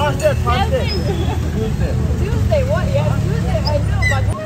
Thursday. Tuesday. Tuesday, what? Yeah, Tuesday, I know, but...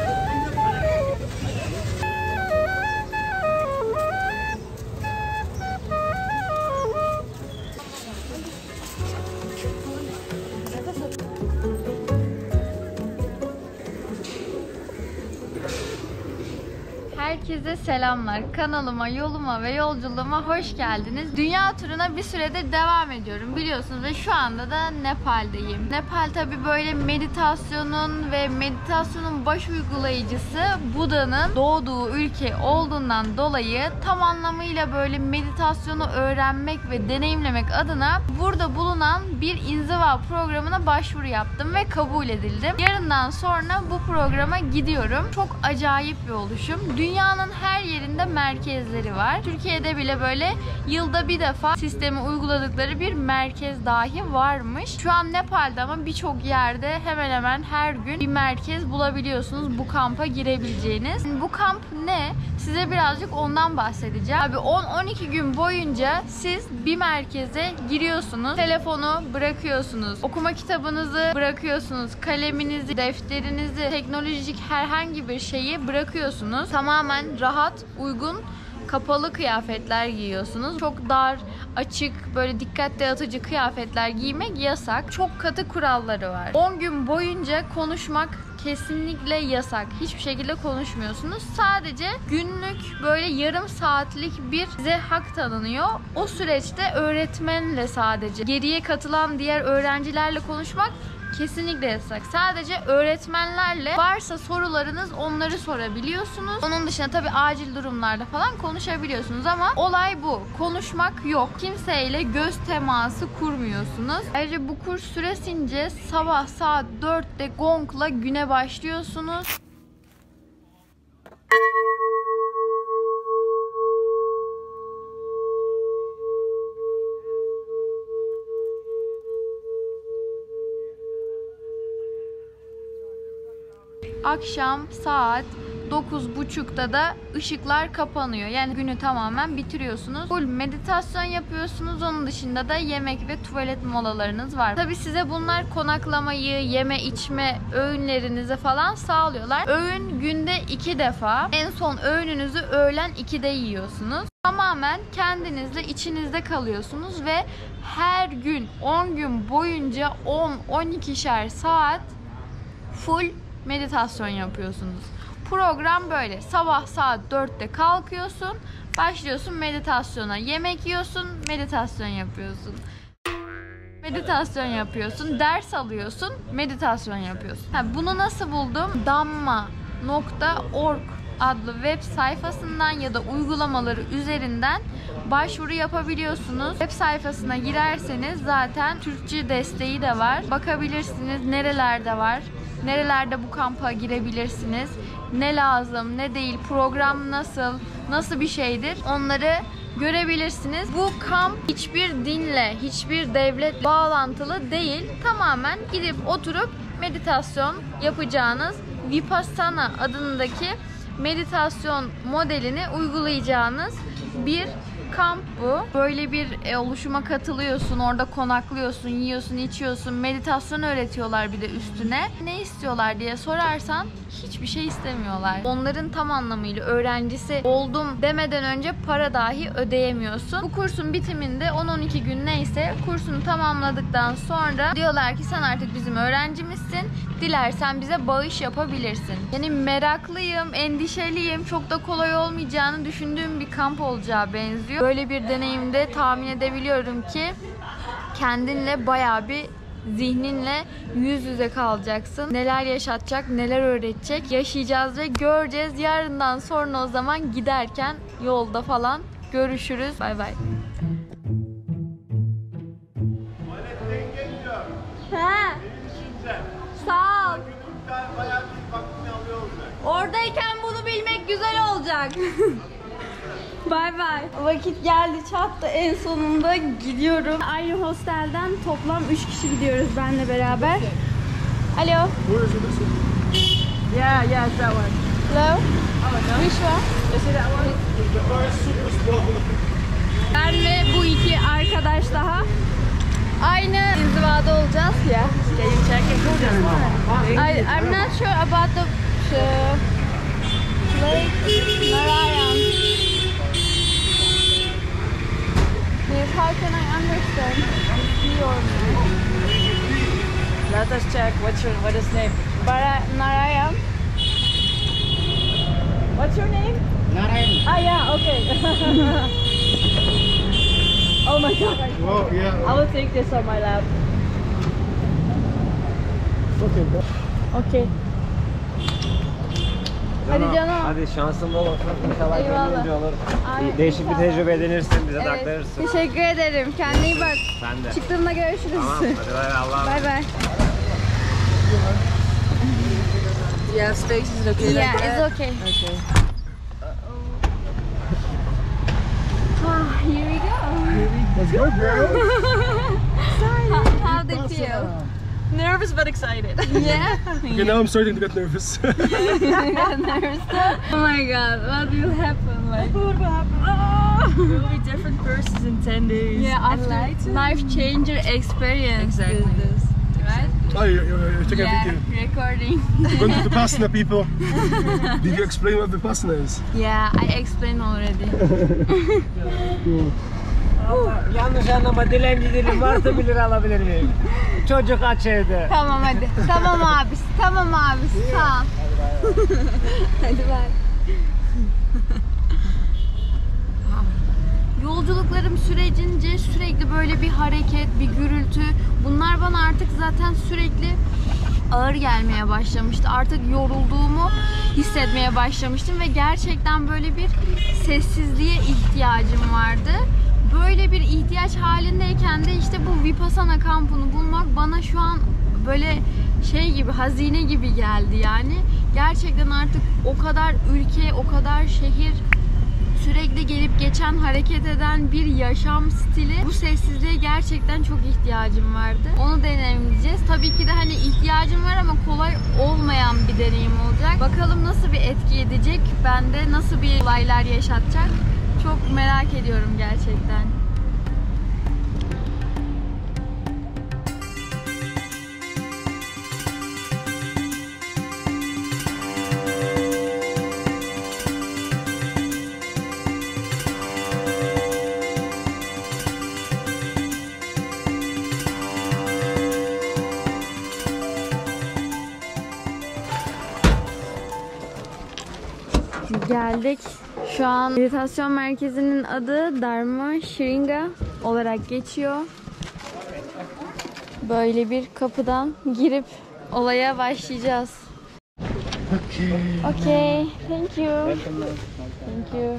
Herkese selamlar. Kanalıma, yoluma ve yolculuğuma hoş geldiniz. Dünya turuna bir süredir devam ediyorum biliyorsunuz ve şu anda da Nepal'deyim. Nepal tabi böyle meditasyonun ve meditasyonun baş uygulayıcısı Buda'nın doğduğu ülke olduğundan dolayı tam anlamıyla böyle meditasyonu öğrenmek ve deneyimlemek adına burada bulunan bir inziva programına başvuru yaptım ve kabul edildim. Yarından sonra bu programa gidiyorum. Çok acayip bir oluşum. Dünyanın her yerinde merkezleri var. Türkiye'de bile böyle yılda bir defa sistemi uyguladıkları bir merkez dahi varmış. Şu an Nepal'de ama birçok yerde hemen hemen her gün bir merkez bulabiliyorsunuz bu kampa girebileceğiniz. Bu kamp ne? Size birazcık ondan bahsedeceğim. Abi 10-12 gün boyunca siz bir merkeze giriyorsunuz. Telefonu bırakıyorsunuz. Okuma kitabınızı bırakıyorsunuz. Kaleminizi, defterinizi, teknolojik herhangi bir şeyi bırakıyorsunuz. Tamamen rahat, uygun, kapalı kıyafetler giyiyorsunuz. Çok dar, açık, böyle dikkat dağıtıcı kıyafetler giymek yasak. Çok katı kuralları var. 10 gün boyunca konuşmak kesinlikle yasak. Hiçbir şekilde konuşmuyorsunuz. Sadece günlük böyle yarım saatlik bir size hak tanınıyor. O süreçte öğretmenle sadece geriye katılan diğer öğrencilerle konuşmak kesinlikle yasak. Sadece öğretmenlerle varsa sorularınız onları sorabiliyorsunuz. Onun dışında tabii acil durumlarda falan konuşabiliyorsunuz ama olay bu. Konuşmak yok. Kimseyle göz teması kurmuyorsunuz. Ayrıca bu kurs süresince sabah saat 4'te gongla güne başlıyorsunuz. Akşam saat 9.30'da da ışıklar kapanıyor. Yani günü tamamen bitiriyorsunuz. Full meditasyon yapıyorsunuz. Onun dışında da yemek ve tuvalet molalarınız var. Tabii size bunlar konaklamayı, yeme içme öğünlerinizi falan sağlıyorlar. Öğün günde 2 defa. En son öğününüzü öğlen 2'de yiyorsunuz. Tamamen kendinizle içinizde kalıyorsunuz ve her gün 10 gün boyunca 10-12'şer saat full meditasyon yapıyorsunuz. Program böyle. Sabah saat 4'te kalkıyorsun, başlıyorsun meditasyona. Yemek yiyorsun, meditasyon yapıyorsun. Meditasyon yapıyorsun, ders alıyorsun, meditasyon yapıyorsun. Bunu nasıl buldum? Dhamma.org adlı web sayfasından ya da uygulamaları üzerinden başvuru yapabiliyorsunuz. Web sayfasına girerseniz zaten Türkçe desteği de var. Bakabilirsiniz nerelerde var. Nerelerde bu kampa girebilirsiniz? Ne lazım, ne değil, program nasıl bir şeydir? Onları görebilirsiniz. Bu kamp hiçbir dinle, hiçbir devletle bağlantılı değil. Tamamen gidip oturup meditasyon yapacağınız Vipassana adındaki meditasyon modelini uygulayacağınız bir kamp bu. Böyle bir oluşuma katılıyorsun, orada konaklıyorsun, yiyorsun, içiyorsun, meditasyon öğretiyorlar bir de üstüne. Ne istiyorlar diye sorarsan hiçbir şey istemiyorlar. Onların tam anlamıyla öğrencisi oldum demeden önce para dahi ödeyemiyorsun. Bu kursun bitiminde 10-12 gün neyse kursunu tamamladıktan sonra diyorlar ki sen artık bizim öğrencimizsin. Dilersen bize bağış yapabilirsin. Yani meraklıyım, endişeliyim. Çok da kolay olmayacağını düşündüğüm bir kamp olacağı benziyor. Böyle bir deneyimde tahmin edebiliyorum ki kendinle bayağı bir zihninle yüz yüze kalacaksın. Neler yaşatacak, neler öğretecek yaşayacağız ve göreceğiz. Yarından sonra o zaman giderken yolda falan görüşürüz. Bay bay. Sağ ol. Oradayken bunu bilmek güzel olacak. Bay bay. Vakit geldi çattı, en sonunda gidiyorum. Aynı hostelden toplam 3 kişi gidiyoruz benle beraber. Alo. Yeah, that one. Hello. Which one? You see that one? The first super small. Ben ve bu iki arkadaş daha aynı inzivada olacağız ya. Can you check it? I'm not sure about the Lake Narayan. Yes, how can I understand? Let us check. What is name? Narayan. What's your name? Narayan. Ah, yeah. Okay. Oh my God. Oh, yeah. I will take this on my lap. Okay. Okay. Hadi canım. Hadi şansın bol olsun. İnşallah Eyvallah. gönlünce olur. Ay, Değişik bir inşallah. tecrübe edinirsin, bize de Evet. aktarırsın. Teşekkür ederim. Kendine iyi bak. Sen de. Çıktığımda görüşürüz. Tamam, hadi bay Allah'a Bye bye. Yeah, space is okay. Yeah, like that? it's okay. Okay. Ah, here we go. Let's go, girl. How they feel? Nervous but excited. Yeah. Okay, now I'm starting to get nervous. Nervous. Oh my God, what will happen? Like, What will happen? We will be different persons in 10 days. yeah, And after life changer experience. Exactly. is this, right? Oh, you're taking a Yeah, video. recording. Going to Vipassana, people. Did you explain what Vipassana is? Yeah, I explained already. Yanlış anlama, dilenci dilim varsa 1 lira alabilir miyim? Çocuk aç evde. Tamam hadi. Tamam abisi. Tamam abisi. Sağ ol. Hadi bak. Yolculuklarım sürecince sürekli böyle bir hareket, bir gürültü. Bunlar bana artık zaten sürekli ağır gelmeye başlamıştı. Artık yorulduğumu hissetmeye başlamıştım ve gerçekten böyle bir sessizliğe ihtiyacım vardı. Böyle bir ihtiyaç halindeyken de işte bu Vipassana kampını bulmak bana şu an böyle şey gibi, hazine gibi geldi yani. Gerçekten artık o kadar ülke, o kadar şehir, sürekli gelip geçen, hareket eden bir yaşam stili. Bu sessizliğe gerçekten çok ihtiyacım vardı. Onu deneyimleyeceğiz. Tabii ki de hani ihtiyacım var ama kolay olmayan bir deneyim olacak. Bakalım nasıl bir etki edecek, bende nasıl bir olaylar yaşatacak. Çok merak ediyorum gerçekten. Geldik. Şu an meditasyon merkezinin adı Dharma Shringa olarak geçiyor. Böyle bir kapıdan girip olaya başlayacağız. Okay. Thank you. Thank you.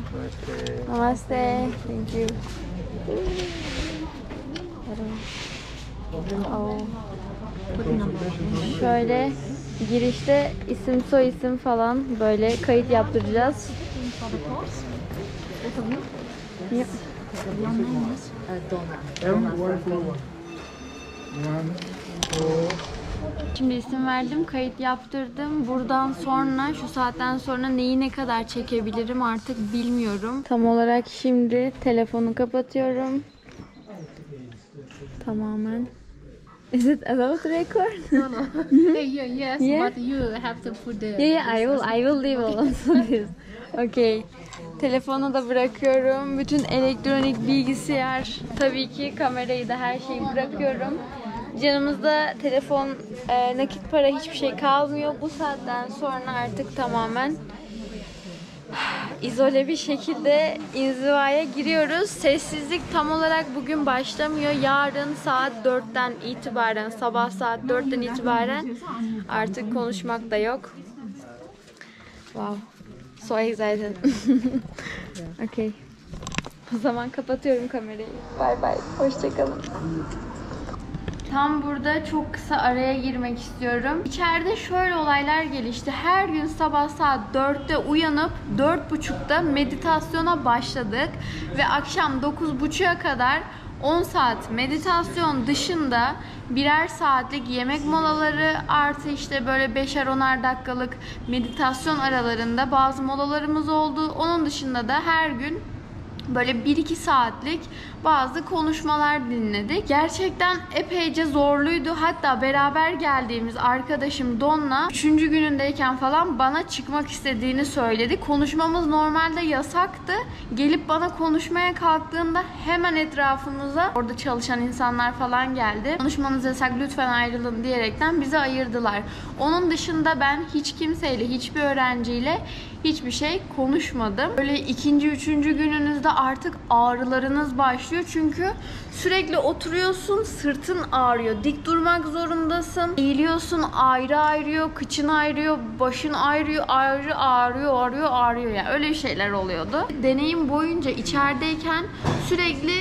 Namaste. Thank you. Oh. Şöyle girişte isim soy isim falan böyle kayıt yaptıracağız. Yep. Şimdi isim verdim, kayıt yaptırdım. Buradan sonra, şu saatten sonra neyi ne kadar çekebilirim artık bilmiyorum. Tam olarak şimdi telefonu kapatıyorum. Tamamen. Is it allowed to record? No. Yes, Yeah. but you have to put the. Yeah, I will leave also this. Okay. Telefonu da bırakıyorum. Bütün elektronik bilgisayar, tabii ki kamerayı da, her şeyi bırakıyorum. Canımızda telefon, nakit para, hiçbir şey kalmıyor. Bu saatten sonra artık tamamen izole bir şekilde inzivaya giriyoruz. Sessizlik tam olarak bugün başlamıyor. Yarın saat 4'ten itibaren, sabah saat 4'ten itibaren artık konuşmak da yok. Wow. So excited. Okay. O zaman kapatıyorum kamerayı. Bye bye. Hoşçakalın. Tam burada çok kısa araya girmek istiyorum. İçeride şöyle olaylar gelişti. Her gün sabah saat 4'te uyanıp 4.30'da meditasyona başladık. Ve akşam 9.30'a kadar 10 saat meditasyon dışında birer saatlik yemek molaları artı işte böyle 5'er 10'ar dakikalık meditasyon aralarında bazı molalarımız oldu. Onun dışında da her gün Böyle 1-2 saatlik bazı konuşmalar dinledik. Gerçekten epeyce zorluydu. Hatta beraber geldiğimiz arkadaşım Donna 3. günündeyken falan bana çıkmak istediğini söyledi. Konuşmamız normalde yasaktı. Gelip bana konuşmaya kalktığında hemen etrafımıza orada çalışan insanlar falan geldi. Konuşmanız yasak, lütfen ayrılın diyerekten bizi ayırdılar. Onun dışında ben hiç kimseyle, hiçbir öğrenciyle hiçbir şey konuşmadım. Böyle 2. 3. gününüzde artık ağrılarınız başlıyor. Çünkü sürekli oturuyorsun, sırtın ağrıyor. Dik durmak zorundasın. Eğiliyorsun, ağrıyor, kıçın ağrıyor, başın ağrıyor, ağrıyor. Yani öyle şeyler oluyordu. Deneyim boyunca içerideyken sürekli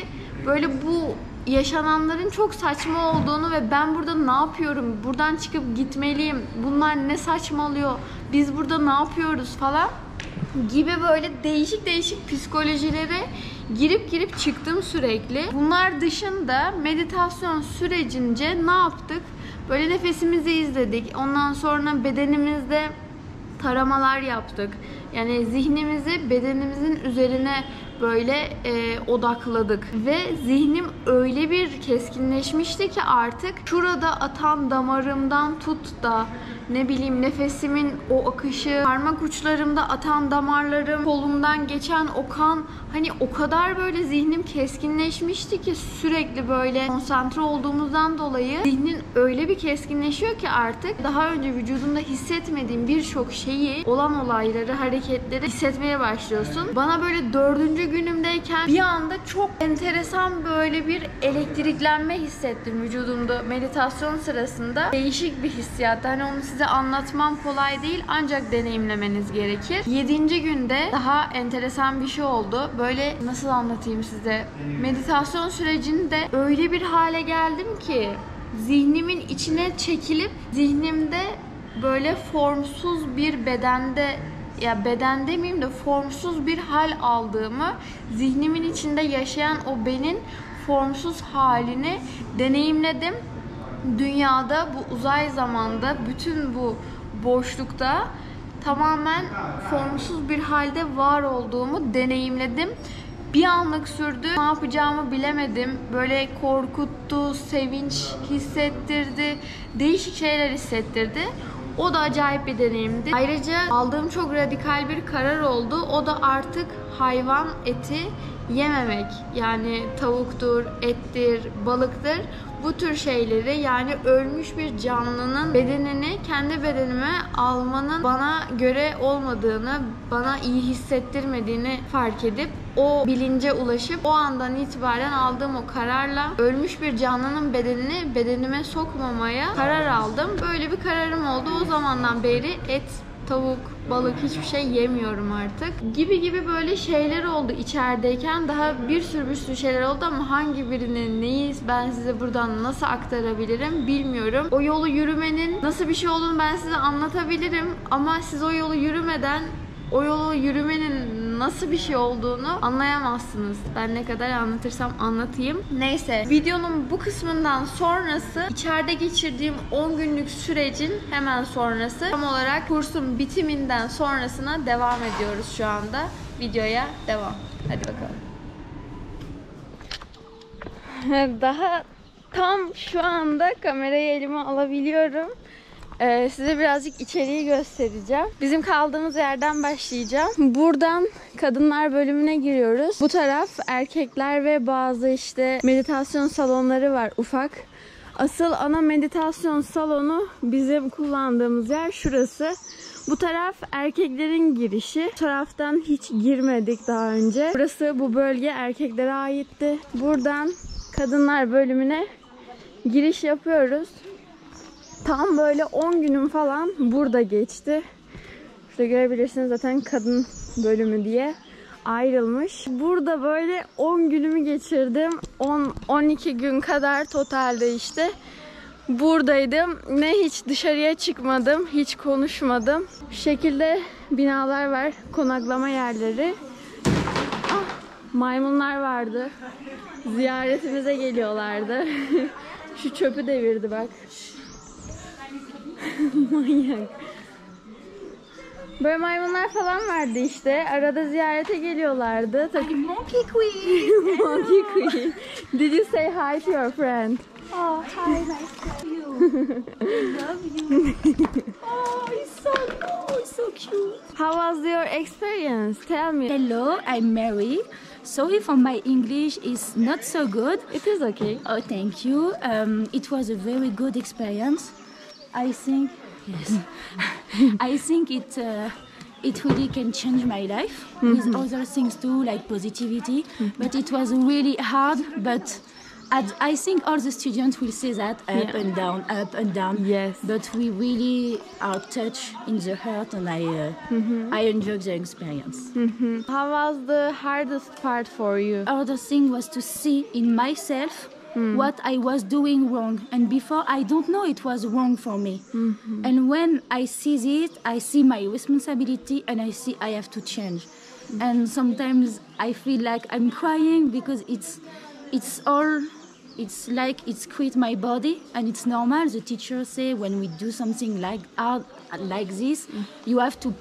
böyle bu yaşananların çok saçma olduğunu ve ben burada ne yapıyorum? Buradan çıkıp gitmeliyim. Bunlar ne saçmalıyor? Biz burada ne yapıyoruz falan gibi böyle değişik psikolojilere girip çıktım sürekli. Bunlar dışında meditasyon sürecince ne yaptık? Böyle nefesimizi izledik. Ondan sonra bedenimizde taramalar yaptık. Yani zihnimizi bedenimizin üzerine böyle odakladık. Ve zihnim öyle bir keskinleşmişti ki artık şurada atan damarımdan tut da ne bileyim nefesimin o akışı, parmak uçlarımda atan damarlarım, kolumdan geçen o kan, hani o kadar böyle zihnim keskinleşmişti ki sürekli böyle konsantre olduğumuzdan dolayı zihnin öyle bir keskinleşiyor ki artık daha önce vücudumda hissetmediğim birçok şeyi, olan olayları, hareketleri hissetmeye başlıyorsun. Bana böyle 4. günümdeyken bir anda çok enteresan böyle bir elektriklenme hissettim vücudumda meditasyon sırasında. Değişik bir hissiyat. Hani onu size anlatmam kolay değil ancak deneyimlemeniz gerekir. 7. günde daha enteresan bir şey oldu. Böyle nasıl anlatayım size? Meditasyon sürecinde öyle bir hale geldim ki zihnimin içine çekilip zihnimde böyle formsuz bir bedende, ya beden demeyeyim de formsuz bir hal aldığımı, zihnimin içinde yaşayan o benin formsuz halini deneyimledim. Dünyada, bu uzay zamanda, bütün bu boşlukta tamamen formsuz bir halde var olduğumu deneyimledim. Bir anlık sürdü. Ne yapacağımı bilemedim. Böyle korkuttu, sevinç hissettirdi, değişik şeyler hissettirdi. O da acayip bir deneyimdi. Ayrıca aldığım çok radikal bir karar oldu. O da artık hayvan eti yememek. Yani tavuktur, ettir, balıktır. Bu tür şeyleri, yani ölmüş bir canlının bedenini kendi bedenime almanın bana göre olmadığını, bana iyi hissettirmediğini fark edip o bilince ulaşıp o andan itibaren aldığım o kararla ölmüş bir canlının bedenini bedenime sokmamaya karar aldım. Böyle bir kararım oldu. O zamandan beri et, tavuk, balık hiçbir şey yemiyorum artık. Gibi böyle şeyler oldu içerideyken. Daha bir sürü şeyler oldu ama hangi birinin neyi ben size buradan nasıl aktarabilirim bilmiyorum. O yolu yürümenin nasıl bir şey olduğunu ben size anlatabilirim ama siz o yolu yürümeden o yolu yürümenin nasıl bir şey olduğunu anlayamazsınız. Ben ne kadar anlatırsam anlatayım. Neyse, videonun bu kısmından sonrası içeride geçirdiğim 10 günlük sürecin hemen sonrası. Tam olarak kursun bitiminden sonrasına devam ediyoruz şu anda. Videoya devam. Hadi bakalım. Daha tam şu anda kamerayı elime alabiliyorum. Size birazcık içeriği göstereceğim. Bizim kaldığımız yerden başlayacağım. Buradan kadınlar bölümüne giriyoruz. Bu taraf erkekler ve bazı işte meditasyon salonları var ufak. Asıl ana meditasyon salonu bizim kullandığımız yer şurası. Bu taraf erkeklerin girişi. Bu taraftan hiç girmedik daha önce. Burası, bu bölge erkeklere aitti. Buradan kadınlar bölümüne giriş yapıyoruz. Tam böyle 10 günüm falan burada geçti. Şurada görebilirsiniz zaten kadın bölümü diye ayrılmış. Burada böyle 10 günümü geçirdim. 10-12 gün kadar totalde işte buradaydım. Ne hiç dışarıya çıkmadım, hiç konuşmadım. Şu şekilde binalar var, konaklama yerleri. Ah, maymunlar vardı. Ziyaretimize geliyorlardı. Şu çöpü devirdi bak. Manyak. Böyle maymunlar falan vardı işte. Arada ziyarete geliyorlardı. Monkey Queen. Monkey Queen. Did you say hi to your friend? Oh, hi, nice to meet you. I love you. Oh, it's so cute. How was your experience? Tell me. Hello, I'm Mary. Sorry for my English is not so good. It is okay. Oh, thank you. It was a very good experience. I think, yes, I think it really can change my life with other things too, like positivity. But it was really hard. But I think all the students will say that up and down, up and down. Yes. But we really are touched in the heart, and I enjoyed the experience. How was the hardest part for you? Other thing was to see in myself what I was doing wrong, and before I don't know it was wrong for me. And when I see it, I see my responsibility, and I see I have to change. And sometimes I feel like I'm crying because it's like it's quit my body, and it's normal. The teacher say when we do something like hard like this, you have to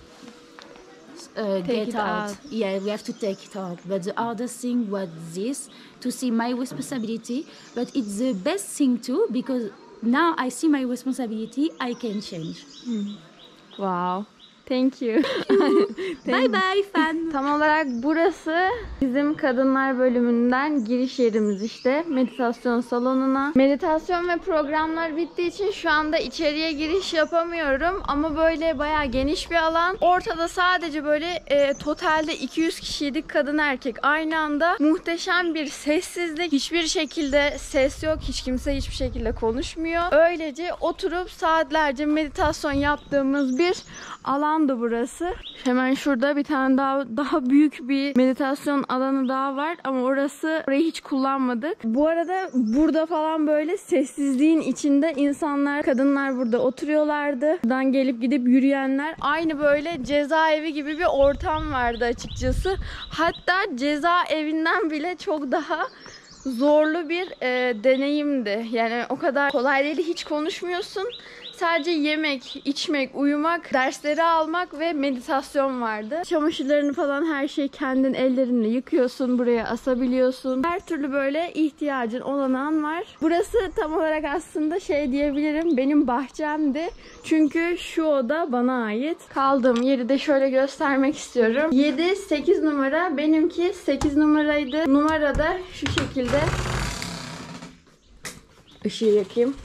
get it out. out. Yeah, we have to take it out. But the hardest thing was this, to see my responsibility. But it's the best thing too, because now I see my responsibility, I can change. Wow. Thank you. Bye bye fan. Tam olarak burası bizim kadınlar bölümünden giriş yerimiz işte. Meditasyon salonuna. Meditasyon ve programlar bittiği için şu anda içeriye giriş yapamıyorum. Ama böyle bayağı geniş bir alan. Ortada sadece böyle totalde 200 kişiydik, kadın erkek aynı anda. Muhteşem bir sessizlik. Hiçbir şekilde ses yok. Hiç kimse hiçbir şekilde konuşmuyor. Öylece oturup saatlerce meditasyon yaptığımız bir alandı burası. Hemen şurada bir tane daha büyük bir meditasyon alanı daha var ama orayı hiç kullanmadık. Bu arada burada falan böyle sessizliğin içinde insanlar, kadınlar burada oturuyorlardı. Buradan gelip gidip yürüyenler, aynı böyle cezaevi gibi bir ortam vardı açıkçası. Hatta cezaevinden bile çok daha zorlu bir deneyimdi. Yani o kadar kolay değil, hiç konuşmuyorsun. Sadece yemek, içmek, uyumak, dersleri almak ve meditasyon vardı. Çamaşırlarını falan her şeyi kendin ellerinle yıkıyorsun, buraya asabiliyorsun. Her türlü böyle ihtiyacın olanağın var. Burası tam olarak aslında şey diyebilirim, benim bahçemdi. Çünkü şu oda bana ait. Kaldığım yeri de şöyle göstermek istiyorum. 7-8 numara, benimki 8 numaraydı. Numarada şu şekilde. Işığı yakayım.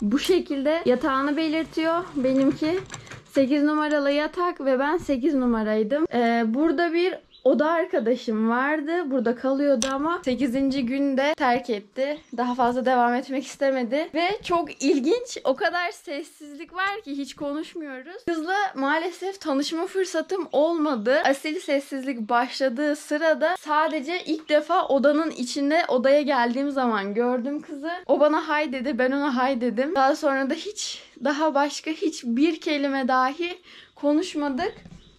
Bu şekilde yatağını belirtiyor. Benimki 8 numaralı yatak ve ben 8 numaraydım. Burada bir oda arkadaşım vardı. Burada kalıyordu ama 8. günde terk etti. Daha fazla devam etmek istemedi. Ve çok ilginç. O kadar sessizlik var ki hiç konuşmuyoruz. Kızla maalesef tanışma fırsatım olmadı. Asil sessizlik başladığı sırada sadece ilk defa odanın içinde odaya geldiğim zaman gördüm kızı. O bana hay dedi. Ben ona hay dedim. Daha sonra da başka hiçbir kelime dahi konuşmadık.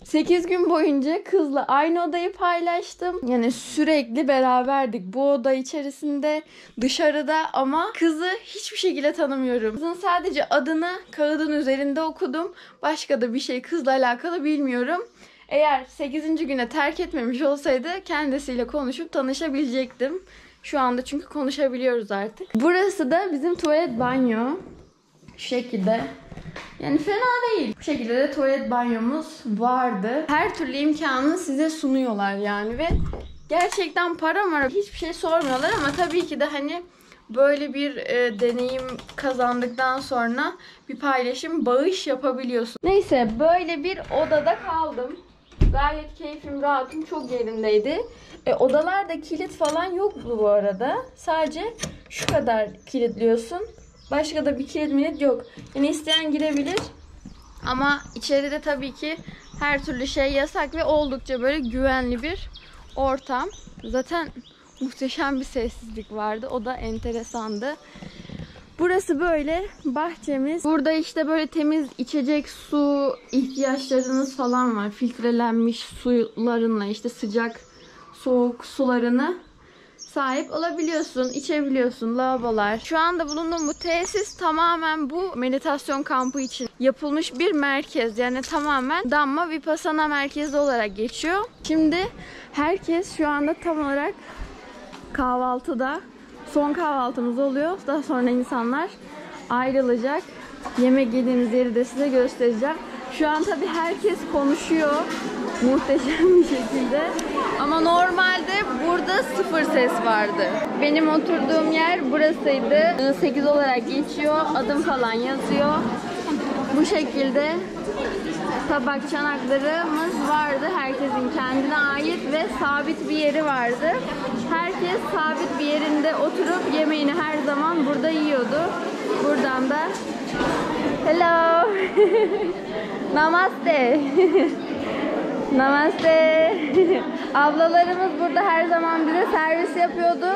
8 gün boyunca kızla aynı odayı paylaştım. Yani sürekli beraberdik bu oda içerisinde, dışarıda, ama kızı hiçbir şekilde tanımıyorum. Kızın sadece adını kağıdın üzerinde okudum. Başka da bir şey kızla alakalı bilmiyorum. Eğer 8. güne terk etmemiş olsaydı kendisiyle konuşup tanışabilecektim. Şu anda çünkü konuşabiliyoruz artık. Burası da bizim tuvalet banyo. Şu şekilde. Yani fena değil. Bu şekilde de tuvalet banyomuz vardı. Her türlü imkanı size sunuyorlar yani ve gerçekten para hiçbir şey sormuyorlar ama tabii ki de hani böyle bir deneyim kazandıktan sonra bir paylaşım, bağış yapabiliyorsun. Neyse, böyle bir odada kaldım. Gayet keyfim, rahatım çok yerindeydi. Odalarda kilit falan yoktu bu arada. Sadece şu kadar kilitliyorsun. Başka da bir kilit yok. Yani isteyen girebilir. Ama içeride tabii ki her türlü şey yasak ve oldukça böyle güvenli bir ortam. Zaten muhteşem bir sessizlik vardı. O da enteresandı. Burası böyle bahçemiz. Burada işte böyle temiz içecek su ihtiyaçlarınız falan var. Filtrelenmiş sularınla işte sıcak, soğuk sularını sahip olabiliyorsun, içebiliyorsun, lavabolar. Şu anda bulunduğum bu tesis tamamen bu meditasyon kampı için yapılmış bir merkez. Yani tamamen Dhamma Vipassana merkezi olarak geçiyor. Şimdi herkes şu anda tam olarak kahvaltıda. Son kahvaltımız oluyor. Daha sonra insanlar ayrılacak. Yemek yediğimiz yeri de size göstereceğim. Şu an tabii herkes konuşuyor. Muhteşem bir şekilde. Ama normalde burada sıfır ses vardı. Benim oturduğum yer burasıydı. 8 olarak geçiyor. Adım falan yazıyor. Bu şekilde tabak çanaklarımız vardı. Herkesin kendine ait ve sabit bir yeri vardı. Herkes sabit bir yerinde oturup yemeğini her zaman burada yiyordu. Buradan da hello. Namaste. Namaste. Ablalarımız burada her zaman bize servis yapıyordu.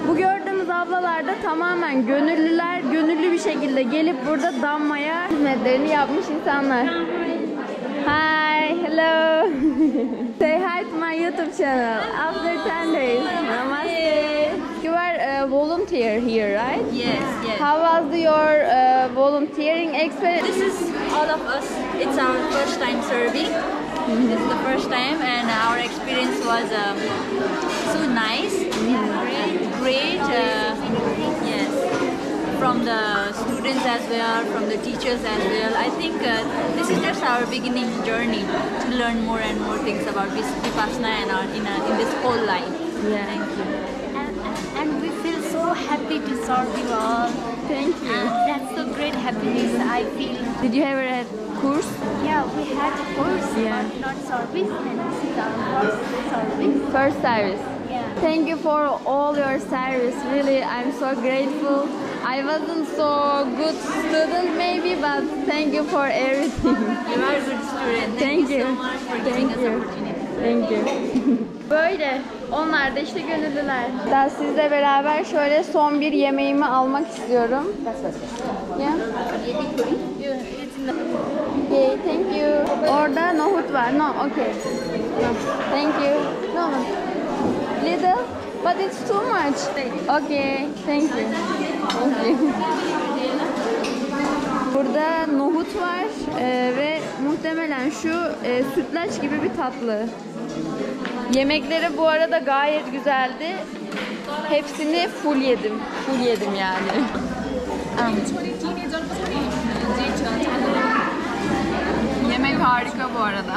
Bu gördüğümüz ablalar da tamamen gönüllüler. Gönüllü bir şekilde gelip burada Dhamma'ya hizmetlerini yapmış insanlar. Hi, hello. Say hi to my YouTube channel after 10 days. Namaste. You are a volunteer here, right? Yes, yes. How was your volunteering experience? This is all of us. It's our first time serving. This is the first time, and our experience was so nice. Great. Yes. From the students as well, from the teachers as well. I think this is just our beginning journey to learn more and more things about Vipassana and in this whole life. Yeah. Thank you. And we feel so happy to serve you all. Thank you. And that's so great happiness I feel. Did you ever have course? Yeah, we had a course, Yeah. but not service, and this is our first service. First service. Yeah. Thank you for all your service. Really, I'm so grateful. I wasn't so good student maybe, but thank you for everything. You are a good student. Thank you. So much for giving us opportunity. Thank you. Böyle. Onlar da işte gönüllüler. Ben sizle beraber şöyle son bir yemeğimi almak istiyorum. Yeah. Okay, thank you. Orada nohut var. No, okay. No. Thank you. No. Little, but it's too much. Okay, thank you. Thank you. Burada nohut var ve muhtemelen şu sütlaç gibi bir tatlı. Yemekleri bu arada gayet güzeldi. Hepsini full yedim. Full yedim yani. Yemek harika bu arada.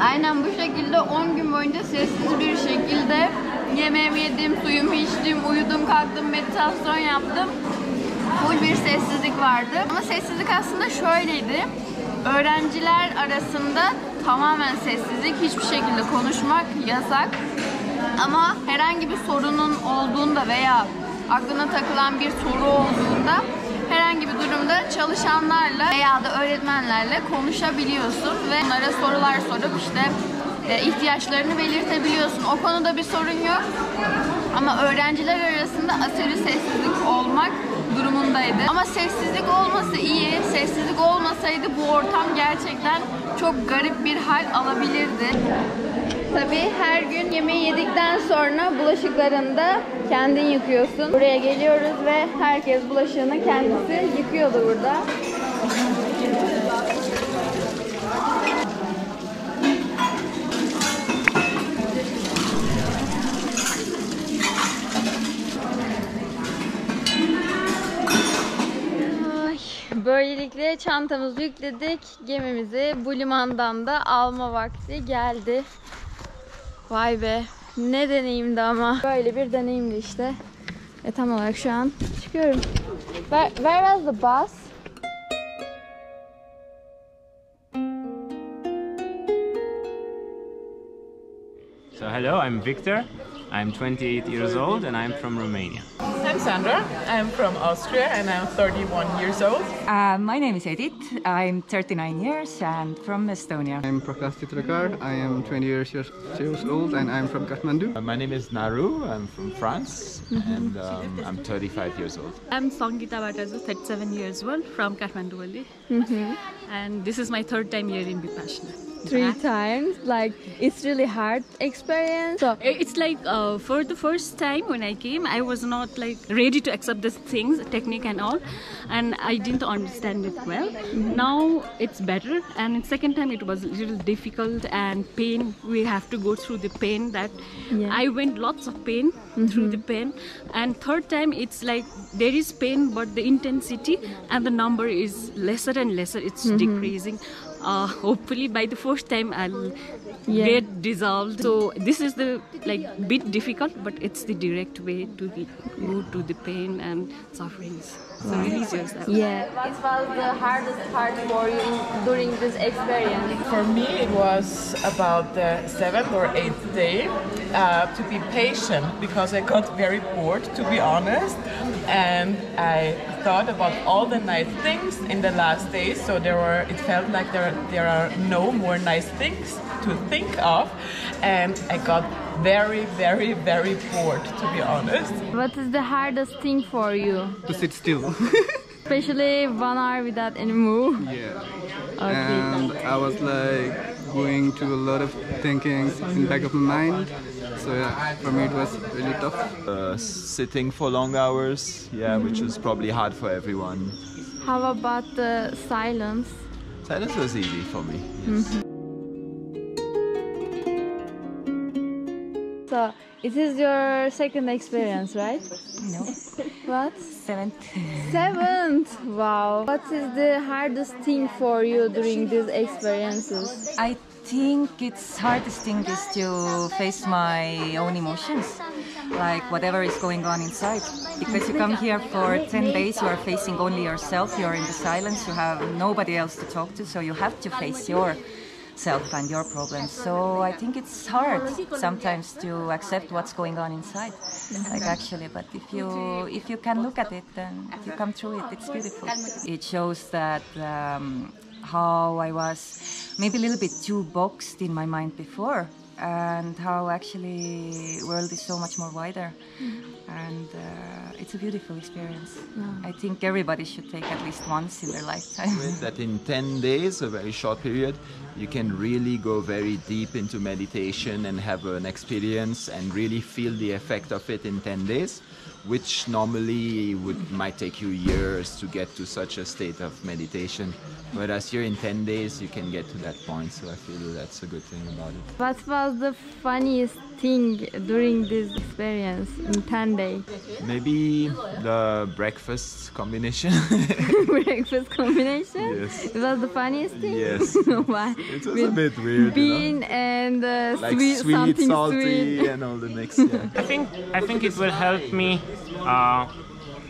Aynen bu şekilde 10 gün boyunca sessiz bir şekilde yemeğimi yedim, suyumu içtim, uyudum, kalktım, meditasyon yaptım. Full bir sessizlik vardı. Ama sessizlik aslında şöyleydi. Öğrenciler arasında tamamen sessizlik, hiçbir şekilde konuşmak yasak. Ama herhangi bir sorunun olduğunda veya aklına takılan bir soru olduğunda herhangi bir durumda çalışanlarla veya da öğretmenlerle konuşabiliyorsun ve onlara sorular sorup işte ihtiyaçlarını belirtebiliyorsun. O konuda bir sorun yok. Ama öğrenciler arasında aşırı sessizlik olmak durumundaydı. Ama sessizlik olması iyi. Sessizlik olmasaydı bu ortam gerçekten çok garip bir hal alabilirdi. Tabii her gün yemeği yedikten sonra bulaşıklarını da kendin yıkıyorsun. Buraya geliyoruz ve herkes bulaşığını kendisi yıkıyordu burada. Böylelikle çantamızı yükledik. Gemimizi bu limandan da alma vakti geldi. Vay be. Ne deneyimdi ama. Böyle bir deneyimdi işte. Ve tam olarak şu an çıkıyorum. Where was the bus? So hello, I'm Victor. I'm 28 years old and I'm from Romania. I'm Sandra. I'm from Austria and I'm 31 years old. My name is Edith. I'm 39 years and from Estonia. I'm Prakash Chitrakar. I am 20 years old and I'm from Kathmandu. My name is Naru. I'm from France and I'm 35 years old. I'm Sangita Batazu, 37 years old from Kathmandu only. And this is my third time here in Vipassana. 3 times. Like, it's really hard experience. So It's like for the first time when I came, I was not like ready to accept these things, technique and all, and I didn't understand it well. Now it's better, and second time it was a little difficult and pain. We have to go through the pain that I went lots of pain through the pain, and third time it's like there is pain, but the intensity and the number is lesser and lesser. It's decreasing. Hopefully by the first time I'll get dissolved. So this is the like bit difficult, but it's the direct way to go to the pain and sufferings. So release yourself. what was the hardest part for you during this experience? For me, it was about the 7th or 8th day to be patient because I got very bored, to be honest, and I thought about all the nice things in the last days. So it felt like there are no more nice things to think of, and I got very, very, very bored, to be honest. What is the hardest thing for you? To sit still. Especially 1 hour without any move. Yeah. Okay. And I was like going to a lot of thinking in the back of my mind. So yeah, for me it was really tough. Sitting for long hours, which was probably hard for everyone. How about the silence? Silence was easy for me, yes. So, it is your second experience, right? No. What? 7th. 7th! Wow. What is the hardest thing for you during these experiences? I think it's hardest thing is to face my own emotions, like whatever is going on inside. Because you come here for 10 days, you are facing only yourself, you're in the silence, you have nobody else to talk to, so you have to face yourself and your problems. So I think it's hard sometimes to accept what's going on inside, like actually, but if you can look at it and if you come through it, it's beautiful. It shows that how I was maybe a little bit too boxed in my mind before, and how actually world is so much more wider, and it's a beautiful experience. I think everybody should take at least once in their lifetime. That in 10 days, a very short period, you can really go very deep into meditation and have an experience and really feel the effect of it in 10 days, which normally might take you years to get to such a state of meditation. Whereas here in 10 days, you can get to that point, so I feel that's a good thing about it. What was the funniest thing during this experience in 10 days? Maybe the breakfast combination. Breakfast combination? Yes. It was the funniest thing? Yes. Why? It was a bit weird, bean and like sweet, something salty, sweet. and all the mix. Yeah. I think it will help me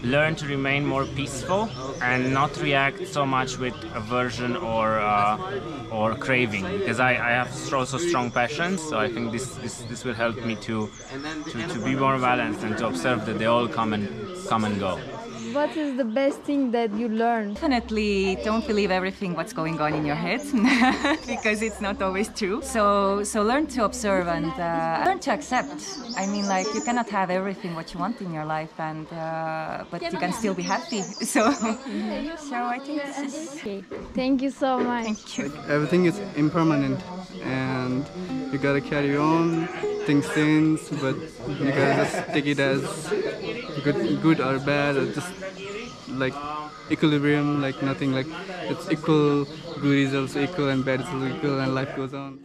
learn to remain more peaceful and not react so much with aversion or craving, because I have also strong passions. So I think this will help me to be more balanced and to observe that they all come and go. What is the best thing that you learned? Definitely don't believe everything what's going on in your head because it's not always true. So learn to observe and learn to accept. I mean, like, you cannot have everything what you want in your life, and but you can still be happy. So I think this is okay. Thank you so much. Thank you. Everything is impermanent and you gotta carry on. Things change, but you gotta just take it as good or bad, or just like equilibrium, like nothing, like it's equal, good is also equal and bad is also equal, and life goes on.